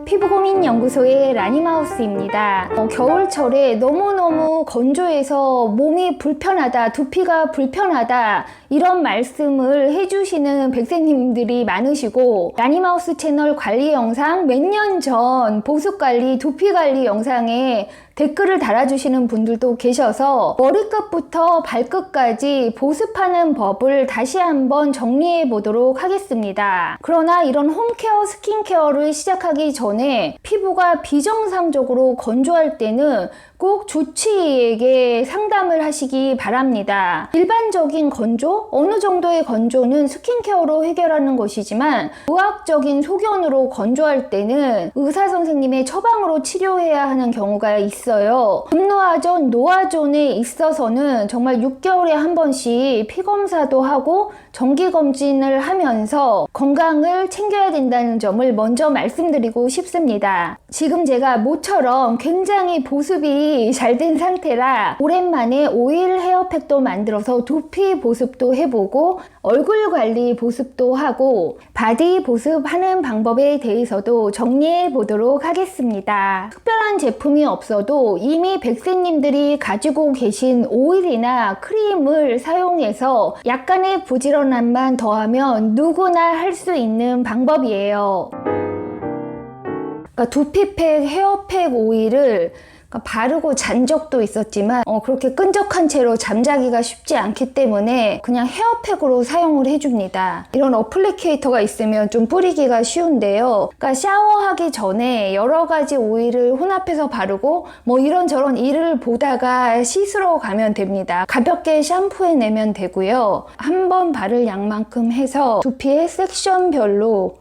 피부고민연구소의 라니마우스입니다. 겨울철에 너무너무 건조해서 몸이 불편하다, 두피가 불편하다 이런 말씀을 해주시는 백세님들이 많으시고, 라니마우스 채널 관리 영상 몇 년 전 보습관리, 두피관리 영상에 댓글을 달아주시는 분들도 계셔서 머리끝부터 발끝까지 보습하는 법을 다시 한번 정리해 보도록 하겠습니다. 그러나 이런 홈케어, 스킨케어를 시작하기 전에 피부가 비정상적으로 건조할 때는 꼭 주치의에게 상담을 하시기 바랍니다. 일반적인 건조, 어느 정도의 건조는 스킨케어로 해결하는 것이지만 의학적인 소견으로 건조할 때는 의사 선생님의 처방으로 치료해야 하는 경우가 있어요. 금노화존, 노화존에 있어서는 정말 6개월에 한 번씩 피검사도 하고 정기검진을 하면서 건강을 챙겨야 된다는 점을 먼저 말씀드리고 싶습니다. 지금 제가 모처럼 굉장히 보습이 잘 된 상태라 오랜만에 오일 헤어팩도 만들어서 두피 보습도 해보고 얼굴 관리 보습도 하고 바디 보습하는 방법에 대해서도 정리해 보도록 하겠습니다. 특별한 제품이 없어도 이미 백세님들이 가지고 계신 오일이나 크림을 사용해서 약간의 부지런함만 더하면 누구나 할 수 있는 방법이에요. 두피팩, 헤어팩 오일을 바르고 잔 적도 있었지만 그렇게 끈적한 채로 잠자기가 쉽지 않기 때문에 그냥 헤어팩으로 사용을 해줍니다. 이런 어플리케이터가 있으면 좀 뿌리기가 쉬운데요. 그러니까 샤워하기 전에 여러 가지 오일을 혼합해서 바르고 이런저런 일을 보다가 씻으러 가면 됩니다. 가볍게 샴푸해내면 되고요. 한 번 바를 양만큼 해서 두피에 섹션별로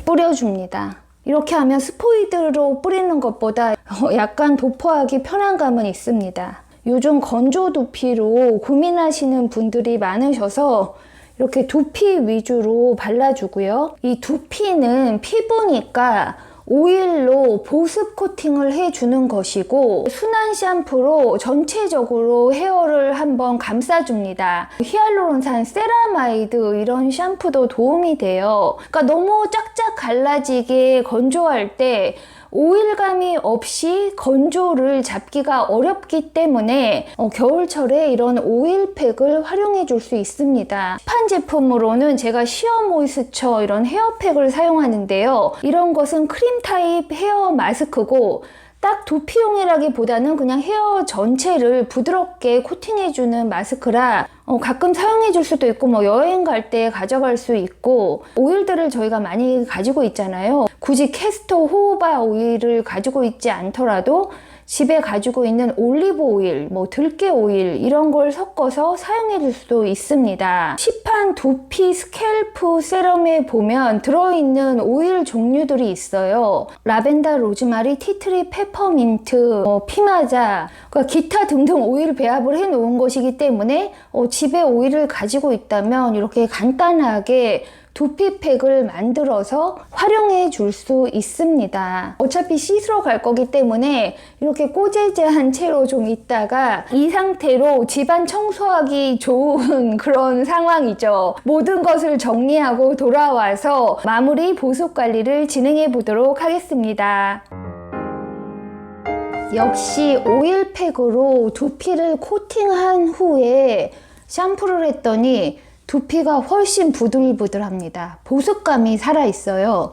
뿌려줍니다. 이렇게 하면 스포이드로 뿌리는 것보다 약간 도포하기 편한 감은 있습니다. 요즘 건조 두피로 고민하시는 분들이 많으셔서 이렇게 두피 위주로 발라주고요. 이 두피는 피부니까 오일로 보습 코팅을 해주는 것이고, 순한 샴푸로 전체적으로 헤어를 한번 감싸줍니다. 히알루론산, 세라마이드 이런 샴푸도 도움이 돼요. 그러니까 너무 짝짝 갈라지게 건조할 때 오일감이 없이 건조를 잡기가 어렵기 때문에 겨울철에 이런 오일팩을 활용해 줄 수 있습니다. 시판 제품으로는 제가 시어 모이스처 이런 헤어팩을 사용하는데요. 이런 것은 크림 타입 헤어 마스크고 딱 두피용이라기보다는 그냥 헤어 전체를 부드럽게 코팅해주는 마스크라 가끔 사용해줄 수도 있고 여행 갈 때 가져갈 수 있고, 오일들을 저희가 많이 가지고 있잖아요. 굳이 캐스터 호호바 오일을 가지고 있지 않더라도 집에 가지고 있는 올리브 오일, 들깨 오일 이런 걸 섞어서 사용해 줄 수도 있습니다. 시판 두피 스캘프 세럼에 보면 들어있는 오일 종류들이 있어요. 라벤더, 로즈마리, 티트리, 페퍼민트, 피마자, 그러니까 기타 등등 오일 배합을 해 놓은 것이기 때문에 집에 오일을 가지고 있다면 이렇게 간단하게 두피팩을 만들어서 활용해 줄 수 있습니다. 어차피 씻으러 갈 거기 때문에 이렇게 꼬재재한 채로 좀 있다가 이 상태로 집안 청소하기 좋은 그런 상황이죠. 모든 것을 정리하고 돌아와서 마무리 보습 관리를 진행해 보도록 하겠습니다. 역시 오일팩으로 두피를 코팅한 후에 샴푸를 했더니 두피가 훨씬 부들부들합니다. 보습감이 살아있어요.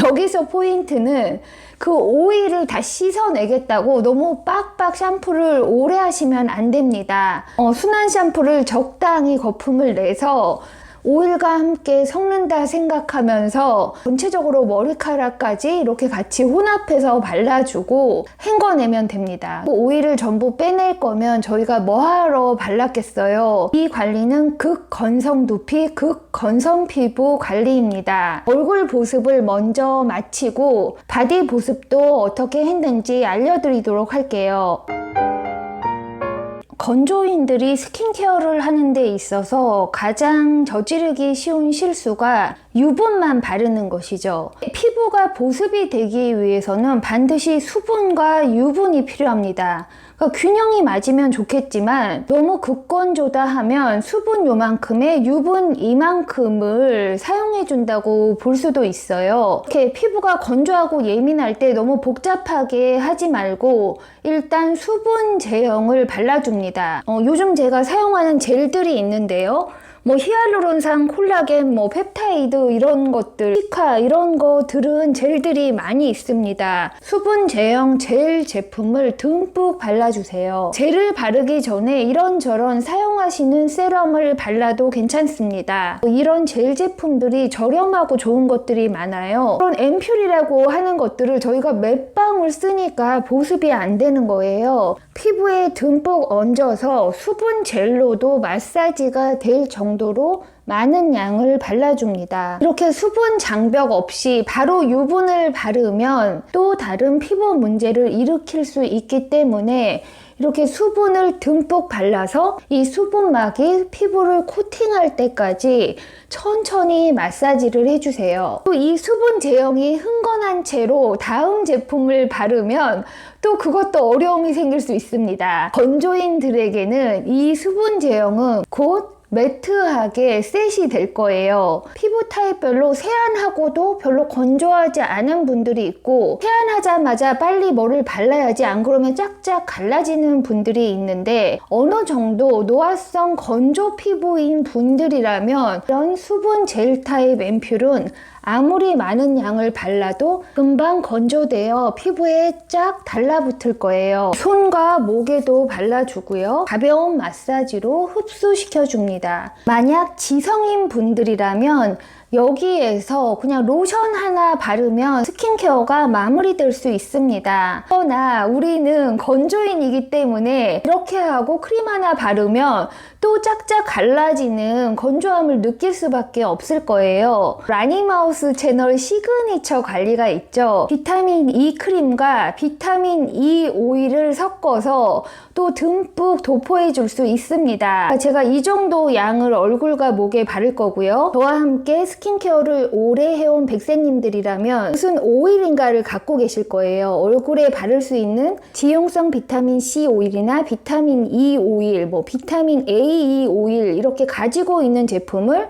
여기서 포인트는 그 오일을 다 씻어내겠다고 너무 빡빡 샴푸를 오래 하시면 안 됩니다. 순한 샴푸를 적당히 거품을 내서 오일과 함께 섞는다 생각하면서 전체적으로 머리카락까지 이렇게 같이 혼합해서 발라주고 헹궈내면 됩니다. 오일을 전부 빼낼 거면 저희가 뭐하러 발랐겠어요. 이 관리는 극건성 두피, 극건성 피부 관리입니다. 얼굴 보습을 먼저 마치고 바디 보습도 어떻게 했는지 알려드리도록 할게요. 건조인들이 스킨케어를 하는 데 있어서 가장 저지르기 쉬운 실수가 유분만 바르는 것이죠. 피부가 보습이 되기 위해서는 반드시 수분과 유분이 필요합니다. 그러니까 균형이 맞으면 좋겠지만 너무 극건조다 하면 수분 요만큼에 유분 이만큼을 사용해 준다고 볼 수도 있어요. 이렇게 피부가 건조하고 예민할 때 너무 복잡하게 하지 말고 일단 수분 제형을 발라줍니다. 요즘 제가 사용하는 젤들이 있는데요. 뭐 히알루론산, 콜라겐, 뭐 펩타이드 이런 것들, 시카 이런 것들은 젤들이 많이 있습니다. 수분 제형 젤 제품을 듬뿍 발라주세요. 젤을 바르기 전에 이런저런 사용하시는 세럼을 발라도 괜찮습니다. 이런 젤 제품들이 저렴하고 좋은 것들이 많아요. 그런 앰플이라고 하는 것들을 저희가 몇 방울 쓰니까 보습이 안 되는 거예요. 피부에 듬뿍 얹어서 수분 젤로도 마사지가 될 정도로 많은 양을 발라줍니다. 이렇게 수분 장벽 없이 바로 유분을 바르면 또 다른 피부 문제를 일으킬 수 있기 때문에 이렇게 수분을 듬뿍 발라서 이 수분막이 피부를 코팅할 때까지 천천히 마사지를 해주세요. 또 이 수분 제형이 흥건한 채로 다음 제품을 바르면 또 그것도 어려움이 생길 수 있습니다. 건조인들에게는 이 수분 제형은 곧 매트하게 셋이 될 거예요. 피부 타입별로 세안하고도 별로 건조하지 않은 분들이 있고 세안하자마자 빨리 뭐를 발라야지 안 그러면 쫙쫙 갈라지는 분들이 있는데 어느 정도 노화성 건조 피부인 분들이라면 이런 수분 젤 타입 앰플은 아무리 많은 양을 발라도 금방 건조되어 피부에 쫙 달라붙을 거예요. 손과 목에도 발라주고요. 가벼운 마사지로 흡수시켜 줍니다. 만약 지성인 분들이라면 여기에서 그냥 로션 하나 바르면 스킨케어가 마무리될 수 있습니다. 그러나 우리는 건조인이기 때문에 이렇게 하고 크림 하나 바르면 또 짝짝 갈라지는 건조함을 느낄 수밖에 없을 거예요. 라니마우스 채널 시그니처 관리가 있죠. 비타민 E 크림과 비타민 E 오일을 섞어서 또 듬뿍 도포해 줄 수 있습니다. 제가 이 정도 양을 얼굴과 목에 바를 거고요. 저와 함께 스킨케어를 오래 해온 백세님들이라면 무슨 오일인가를 갖고 계실 거예요. 얼굴에 바를 수 있는 지용성 비타민 C 오일이나 비타민 E 오일, 뭐 비타민 A 오일 이렇게 가지고 있는 제품을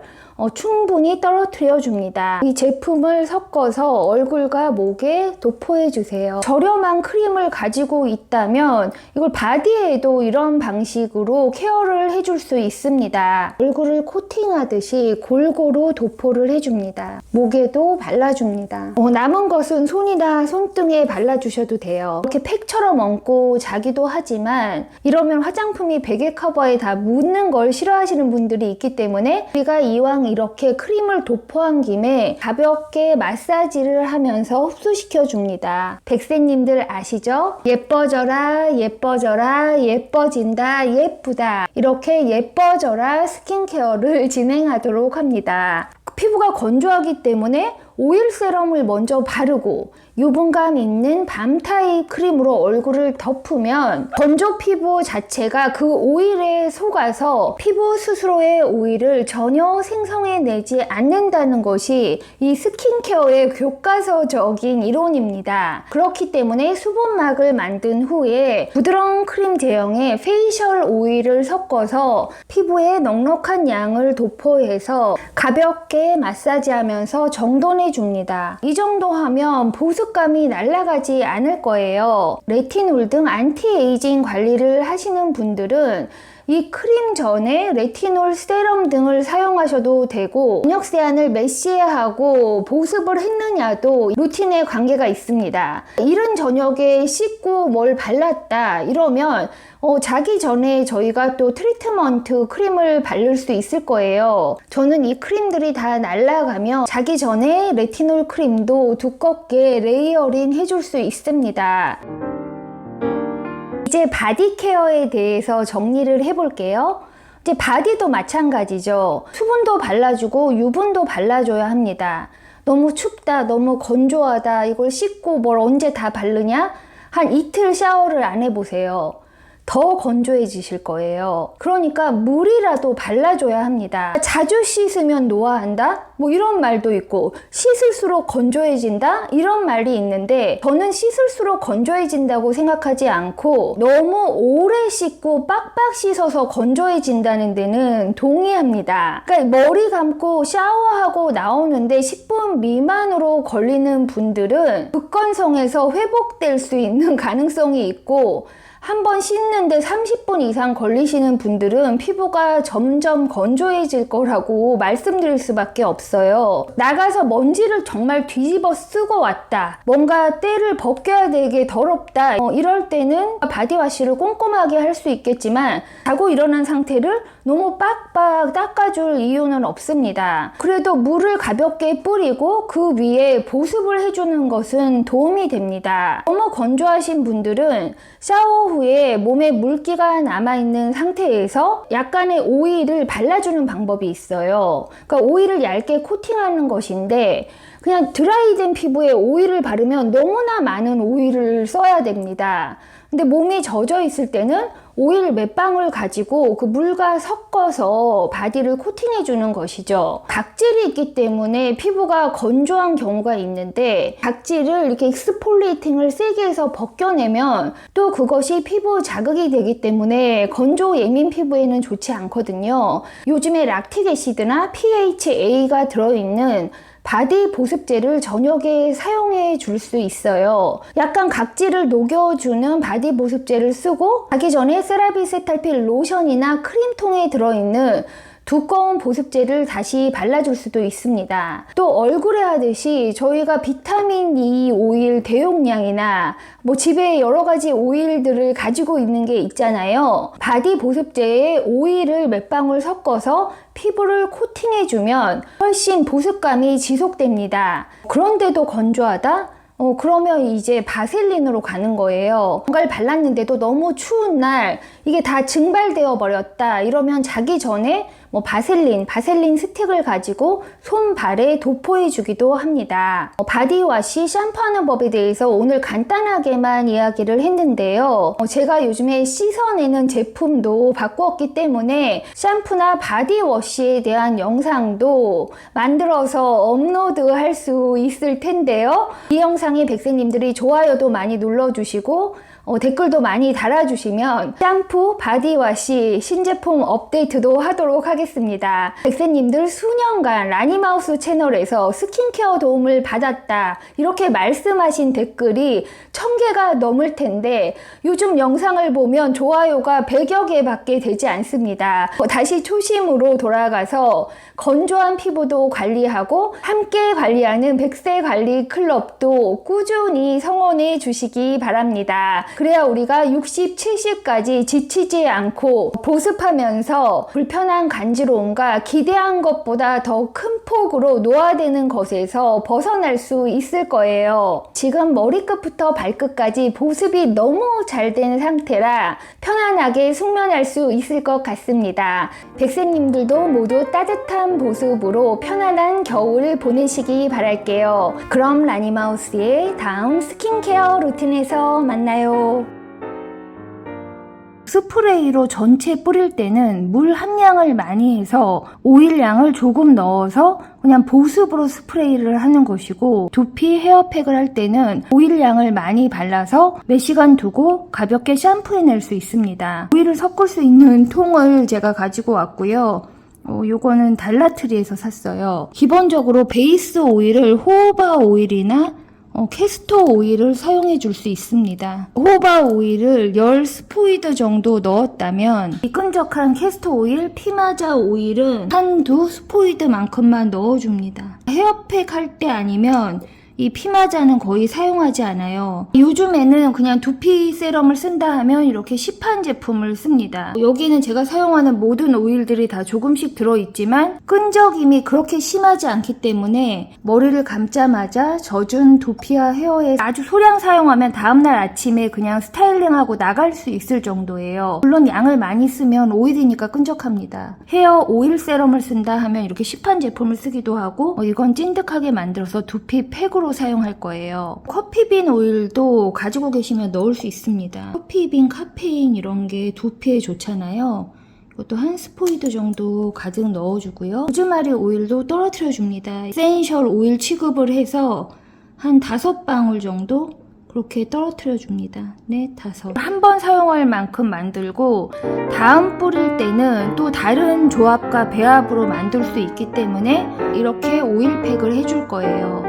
충분히 떨어뜨려 줍니다. 이 제품을 섞어서 얼굴과 목에 도포해 주세요. 저렴한 크림을 가지고 있다면 이걸 바디에도 이런 방식으로 케어를 해줄 수 있습니다. 얼굴을 코팅하듯이 골고루 도포를 해줍니다. 목에도 발라줍니다. 남은 것은 손이나 손등에 발라주셔도 돼요. 이렇게 팩처럼 얹고 자기도 하지만 이러면 화장품이 베개 커버에 다 묻는 걸 싫어하시는 분들이 있기 때문에 우리가 이왕 이렇게 크림을 도포한 김에 가볍게 마사지를 하면서 흡수시켜 줍니다. 백세님들 아시죠? 예뻐져라, 예뻐져라, 예뻐진다, 예쁘다. 이렇게 예뻐져라 스킨케어를 진행하도록 합니다. 피부가 건조하기 때문에 오일 세럼을 먼저 바르고 유분감 있는 밤 타입 크림으로 얼굴을 덮으면 건조 피부 자체가 그 오일에 속아서 피부 스스로의 오일을 전혀 생성해내지 않는다는 것이 이 스킨케어의 교과서적인 이론입니다. 그렇기 때문에 수분막을 만든 후에 부드러운 크림 제형의 페이셜 오일을 섞어서 피부에 넉넉한 양을 도포해서 가볍게 마사지하면서 정돈해 줍니다. 이 정도 하면 보습감이 날아가지 않을 거예요. 레티놀 등 안티에이징 관리를 하시는 분들은 이 크림 전에 레티놀 세럼 등을 사용하셔도 되고 저녁 세안을 몇 시에 하고 보습을 했느냐도 루틴에 관계가 있습니다. 이른 저녁에 씻고 뭘 발랐다 이러면 자기 전에 저희가 또 트리트먼트 크림을 바를 수 있을 거예요. 저는 이 크림들이 다 날아가며 자기 전에 레티놀 크림도 두껍게 레이어링 해줄 수 있습니다. 이제 바디 케어에 대해서 정리를 해볼게요. 이제 바디도 마찬가지죠. 수분도 발라주고 유분도 발라줘야 합니다. 너무 춥다, 너무 건조하다, 이걸 씻고 뭘 언제 다 바르냐? 한 이틀 샤워를 안 해보세요. 더 건조해지실 거예요. 그러니까 물이라도 발라줘야 합니다. 자주 씻으면 노화한다? 뭐 이런 말도 있고, 씻을수록 건조해진다? 이런 말이 있는데, 저는 씻을수록 건조해진다고 생각하지 않고 너무 오래 씻고 빡빡 씻어서 건조해진다는 데는 동의합니다. 그러니까 머리 감고 샤워하고 나오는데 10분 미만으로 걸리는 분들은 극건성에서 회복될 수 있는 가능성이 있고, 한번 씻는데 30분 이상 걸리시는 분들은 피부가 점점 건조해질 거라고 말씀드릴 수밖에 없어요. 나가서 먼지를 정말 뒤집어 쓰고 왔다, 뭔가 때를 벗겨야 되게 더럽다, 이럴 때는 바디워시를 꼼꼼하게 할 수 있겠지만 자고 일어난 상태를 너무 빡빡 닦아줄 이유는 없습니다. 그래도 물을 가볍게 뿌리고 그 위에 보습을 해주는 것은 도움이 됩니다. 너무 건조하신 분들은 샤워 후에 몸에 물기가 남아있는 상태에서 약간의 오일을 발라주는 방법이 있어요. 그러니까 오일을 얇게 코팅하는 것인데, 그냥 드라이된 피부에 오일을 바르면 너무나 많은 오일을 써야 됩니다. 근데 몸이 젖어 있을 때는 오일 몇 방울 가지고 그 물과 섞어서 바디를 코팅해 주는 것이죠. 각질이 있기 때문에 피부가 건조한 경우가 있는데, 각질을 이렇게 익스폴리팅을 세게 해서 벗겨내면 또 그것이 피부 자극이 되기 때문에 건조 예민 피부에는 좋지 않거든요. 요즘에 락틱 애시드나 PHA가 들어있는 바디 보습제를 저녁에 사용해 줄 수 있어요. 약간 각질을 녹여주는 바디 보습제를 쓰고, 자기 전에 세라비 세탈필 로션이나 크림통에 들어있는 두꺼운 보습제를 다시 발라줄 수도 있습니다. 또 얼굴에 하듯이 저희가 비타민 E 오일 대용량이나 뭐 집에 여러 가지 오일들을 가지고 있는 게 있잖아요. 바디 보습제에 오일을 몇 방울 섞어서 피부를 코팅해주면 훨씬 보습감이 지속됩니다. 그런데도 건조하다? 그러면 이제 바셀린으로 가는 거예요. 뭔가를 발랐는데도 너무 추운 날 이게 다 증발되어 버렸다, 이러면 자기 전에 뭐 바셀린 스틱을 가지고 손발에 도포해 주기도 합니다. 바디워시 샴푸하는 법에 대해서 오늘 간단하게만 이야기를 했는데요. 제가 요즘에 씻어내는 제품도 바꾸었기 때문에 샴푸나 바디워시에 대한 영상도 만들어서 업로드할 수 있을 텐데요. 이 영상에 백세님들이 좋아요도 많이 눌러주시고 댓글도 많이 달아주시면 샴푸, 바디워시 신제품 업데이트도 하도록 하겠습니다. 백세님들 수년간 라니마우스 채널에서 스킨케어 도움을 받았다, 이렇게 말씀하신 댓글이 1000개가 넘을 텐데 요즘 영상을 보면 좋아요가 100여 개밖에 되지 않습니다. 다시 초심으로 돌아가서 건조한 피부도 관리하고 함께 관리하는 백세관리 클럽도 꾸준히 성원해 주시기 바랍니다. 그래야 우리가 60, 70까지 지치지 않고 보습하면서 불편한 간지러움과 기대한 것보다 더 큰 폭으로 노화되는 것에서 벗어날 수 있을 거예요. 지금 머리끝부터 발끝까지 보습이 너무 잘 된 상태라 편안하게 숙면할 수 있을 것 같습니다. 백세님들도 모두 따뜻한 보습으로 편안한 겨울 보내시기 바랄게요. 그럼 라니마우스의 다음 스킨케어 루틴에서 만나요. 스프레이로 전체 뿌릴 때는 물 함량을 많이 해서 오일량을 조금 넣어서 그냥 보습으로 스프레이를 하는 것이고, 두피 헤어팩을 할 때는 오일량을 많이 발라서 몇 시간 두고 가볍게 샴푸해낼 수 있습니다. 오일을 섞을 수 있는 통을 제가 가지고 왔고요. 요거는 달라트리에서 샀어요. 기본적으로 베이스 오일을 호호바 오일이나 캐스터 오일을 사용해 줄 수 있습니다. 호호바 오일을 10스포이드 정도 넣었다면 이 끈적한 캐스터 오일, 피마자 오일은 한두 스포이드만큼만 넣어줍니다. 헤어팩 할 때 아니면 이 피마자는 거의 사용하지 않아요. 요즘에는 그냥 두피 세럼을 쓴다 하면 이렇게 시판 제품을 씁니다. 여기는 제가 사용하는 모든 오일들이 다 조금씩 들어있지만 끈적임이 그렇게 심하지 않기 때문에 머리를 감자마자 젖은 두피와 헤어에 아주 소량 사용하면 다음날 아침에 그냥 스타일링하고 나갈 수 있을 정도예요. 물론 양을 많이 쓰면 오일이니까 끈적합니다. 헤어 오일 세럼을 쓴다 하면 이렇게 시판 제품을 쓰기도 하고, 이건 찐득하게 만들어서 두피 팩으로 팩으로 사용할 거예요. 커피빈 오일도 가지고 계시면 넣을 수 있습니다. 커피빈 카페인 이런 게 두피에 좋잖아요. 이것도 한 스포이드 정도 가득 넣어주고요. 로즈마리 오일도 떨어뜨려 줍니다. 에센셜 오일 취급을 해서 한 5방울 정도 그렇게 떨어뜨려 줍니다. 네, 5. 한 번 사용할 만큼 만들고 다음 뿌릴 때는 또 다른 조합과 배합으로 만들 수 있기 때문에 이렇게 오일팩을 해줄 거예요.